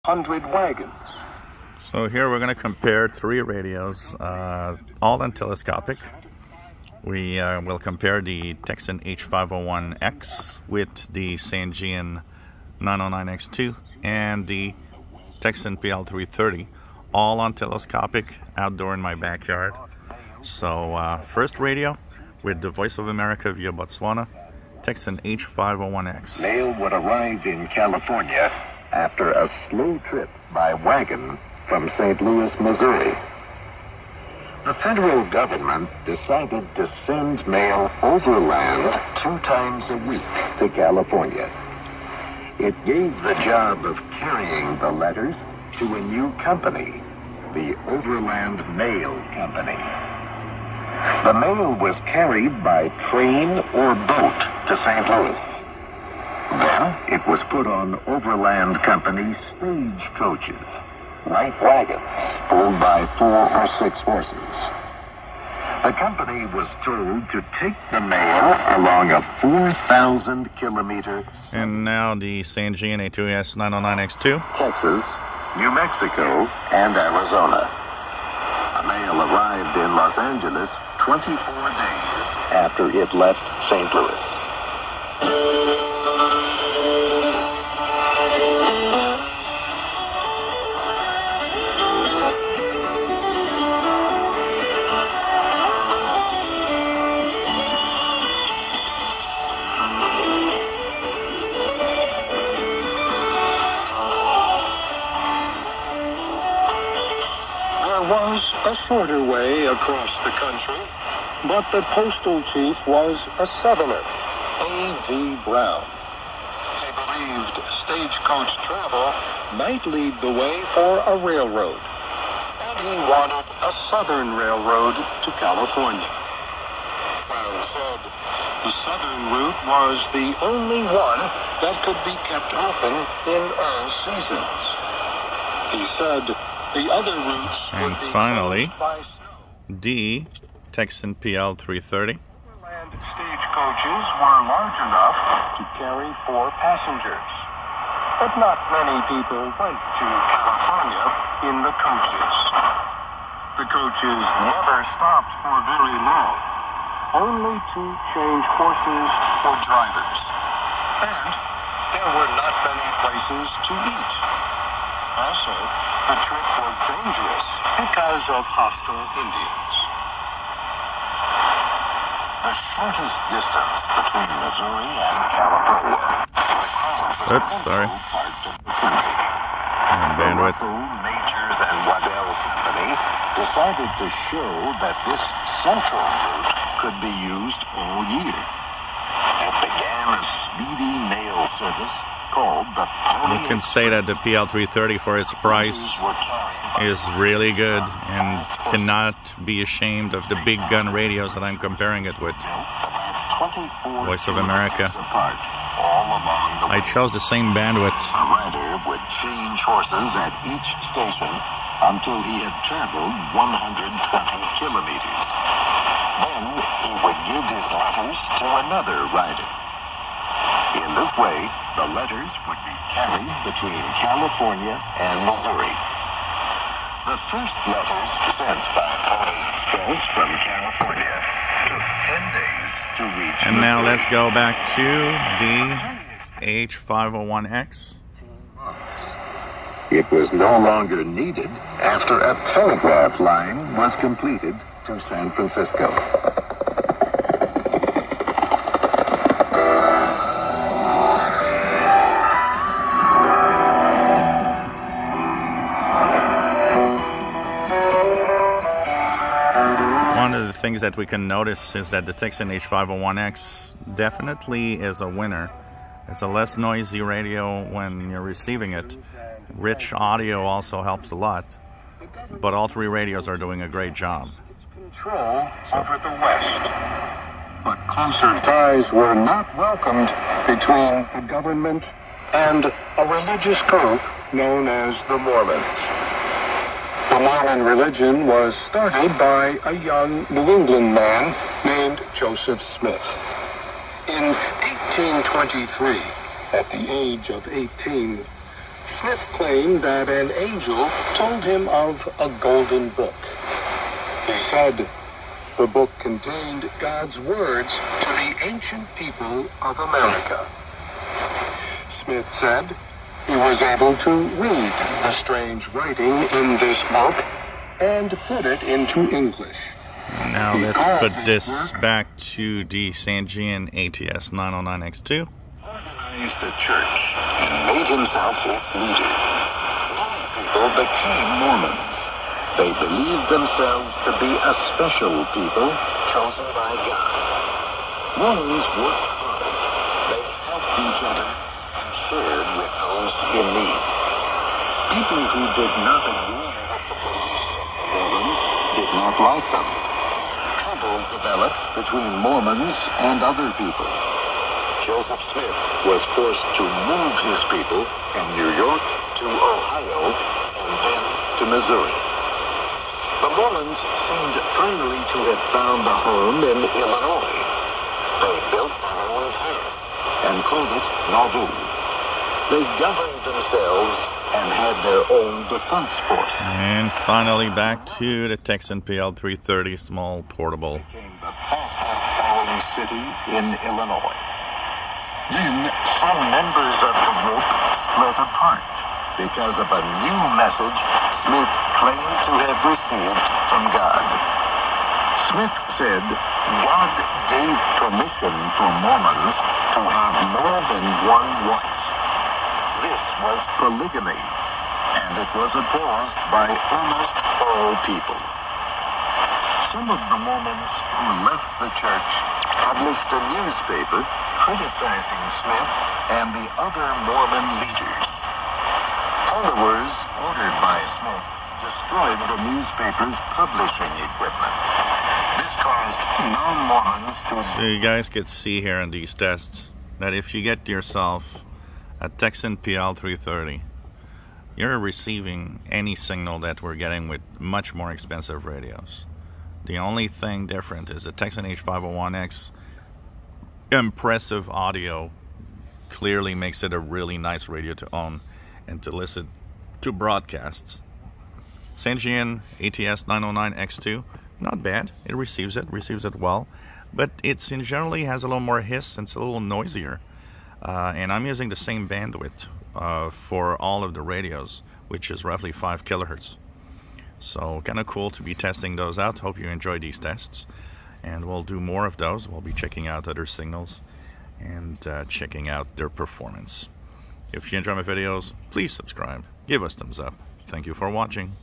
100 wagons. So here we're going to compare three radios, all on telescopic. We will compare the Tecsun H-501X with the Sangean ATS-909X2 and the Tecsun PL-330, all on telescopic, outdoor in my backyard. So first radio with the Voice of America via Botswana, Tecsun H-501X. Mail would arrive in California after a slow trip by wagon from St. Louis, Missouri. The federal government decided to send mail overland 2 times a week to California. It gave the job of carrying the letters to a new company, the Overland Mail Company. The mail was carried by train or boat to St. Louis. Then it was put on Overland Company stage coaches, light wagons pulled by 4 or 6 horses. The company was told to take the mail along a 4,000-kilometer... And now the Sangean ATS-909X2. Texas, New Mexico, and Arizona. The mail arrived in Los Angeles 24 days after it left St. Louis. There was a shorter way across the country, but the postal chief was a Southerner, A.V. Brown. He believed stagecoach travel might lead the way for a railroad, and he wanted a southern railroad to California. Brown said the southern route was the only one that could be kept open in all seasons. He said the other routes And would be finally, closed by snow. the Tecsun PL-330. Overland stagecoaches were large enough to carry 4 passengers, but not many people went to California in the coaches. The coaches never stopped for very long, only to change horses or drivers, and there were not many places to eat. Also, the trip was dangerous because of hostile Indians. The shortest distance between Missouri and California. Oops, sorry. Bandwidth. Majors and Waddell Company decided to show that this central route could be used all year. It began a speedy mail service called the Pony. You can say that the PL-330 for its price is really good and cannot be ashamed of the big gun radios that I'm comparing it with. Voice of America. I chose the same bandwidth. The rider would change horses at each station until he had traveled 120 kilometers. Then he would give his letters to another rider. In this way, the letters would be carried between California and Missouri. The first letters sent by Pony Express from California took 10 days to reach. And now let's go back to the H-501X. It was no longer needed after a telegraph line was completed to San Francisco. One of the things that we can notice is that the Tecsun H-501X definitely is a winner. It's a less noisy radio when you're receiving it. Rich audio also helps a lot, but all 3 radios are doing a great job. Control over the West, but closer ties were not welcomed between the government and a religious group known as the Mormons. The Mormon religion was started by a young New England man named Joseph Smith. In 1823, at the age of 18, Smith claimed that an angel told him of a golden book. He said the book contained God's words to the ancient people of America. Smith said he was able to read the strange writing in this book and put it into English. Now let's put this back to the Sangean ATS-909X2. Organized a church and made himself its leader. Those people became Mormons. They believed themselves to be a special people chosen by God. Mormons worked hard. They helped each other and shared with those in need. People who did not agree with the beliefs of Mormons did not like them. Trouble developed between Mormons and other people. Joseph Smith was forced to move his people from New York to Ohio and then to Missouri. The Mormons seemed finally to have found a home in Illinois. They built their own town and called it Nauvoo. They governed themselves and had their own defense force. And finally back to the Tecsun PL-330 small portable. It became the fastest growing city in Illinois. Then some members of the group split apart because of a new message Smith claimed to have received from God. Smith said God gave permission for Mormons to have more than one wife. This was polygamy, and it was opposed by almost all people. Some of the Mormons who left the church published a newspaper criticizing Smith and the other Mormon leaders. Followers ordered by Smith destroyed the newspaper's publishing equipment. This caused non-Mormons to... So you guys could see here in these tests that if you get yourself a Tecsun PL-330, you're receiving any signal that we're getting with much more expensive radios. The only thing different is the Tecsun H-501X impressive audio clearly makes it a really nice radio to own and to listen to broadcasts. Sangean ATS-909X2, not bad. It receives it well, but it generally has a little more hiss and it's a little noisier. And I'm using the same bandwidth for all of the radios, which is roughly 5 kilohertz. So kind of cool to be testing those out. Hope you enjoy these tests, and we'll do more of those. We'll be checking out other signals and checking out their performance. If you enjoy my videos, please subscribe, give us thumbs up. Thank you for watching.